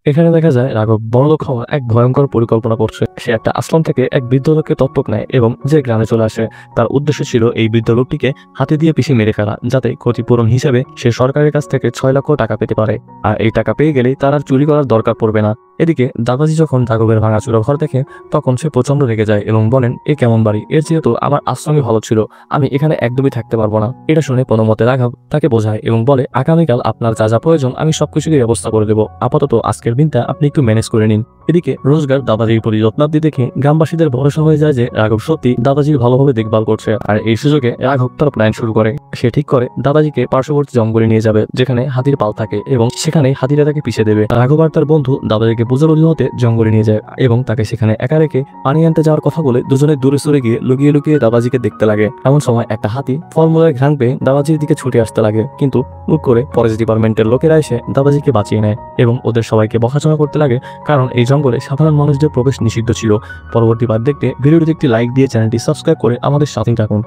এখানে দেখা যায় রাঘব বড়লোক হওয়ার এক ভয়ঙ্কর পরিকল্পনা করছে। সে একটা আশ্রম থেকে এক বৃদ্ধ লোককে দত্তক নেয় এবং যে গ্রামে চলে আসে তার উদ্দেশ্য ছিল এই বৃদ্ধ লোকটিকে হাতে দিয়ে পিষে মেরে ফেলা, যাতে ক্ষতিপূরণ হিসেবে সে সরকারের কাছ থেকে 6 লক্ষ টাকা পেতে পারে। আর এই টাকা পেয়ে গেলেই তার আর চুরি করার দরকার পড়বে না। এদিকে দাদাজি যখন রাঘবের ভাঙাচুরা ঘর দেখে তখন সে প্রচন্ড রেগে যায় এবং বলেন, এ কেমন বাড়ি, এর যেহেতু আমার আশ্রমই ভালো ছিল, আমি এখানে একদমই থাকতে পারবো না। এটা শুনে কোনো মতে রাঘব তাকে বোঝায় এবং বলে, আগামীকাল আপনার যা যা প্রয়োজন আমি সবকিছুরই ব্যবস্থা করে দেবো, আপাতত আজকের দিনটা আপনি একটু ম্যানেজ করে নিন। এদিকে রোজগার দাদাজির প্রতি যত্নাব্দি দেখে গ্রামবাসীদের ভরসা হয়ে যায় যে রাঘব সত্যি দাদাজির ভালোভাবে দেখভাল করছে। আর এই সুযোগে রাঘব তার প্ল্যান শুরু করে। সে ঠিক করে দাদাজিকে পার্শ্ববর্তী জঙ্গলে নিয়ে যাবে যেখানে হাতির পাল থাকে এবং সেখানে হাতিরা তাকে পিষে দেবে। রাঘব আর তার বন্ধু দাদাজিকে বোঝার অজুহাতে জঙ্গলে নিয়ে যায় এবং তাকে সেখানে একা রেখে পানি আনতে যাওয়ার কথা বলে দুজনে দূরে সরে গিয়ে লুকিয়ে লুকিয়ে দাদাজিকে দেখতে লাগে। এমন সময় একটা হাতি ফলমূলের ঘ্রাণ পেয়ে দাদাজির দিকে ছুটে আসতে লাগে, কিন্তু হুট করে ফরেস্ট ডিপার্টমেন্টের লোকেরা এসে দাদাজিকে বাঁচিয়ে নেয় এবং ওদের সবাইকে বকাঝকা করতে লাগে, কারণ এই জঙ্গলে সাধারণ মানুষদের প্রবেশ নিষিদ্ধ ছিল। পরবর্তী পার্ট দেখতে ভিডিওটিতে একটি লাইক দিয়ে চ্যানেলটি সাবস্ক্রাইব করে আমাদের সাথেই থাকুন।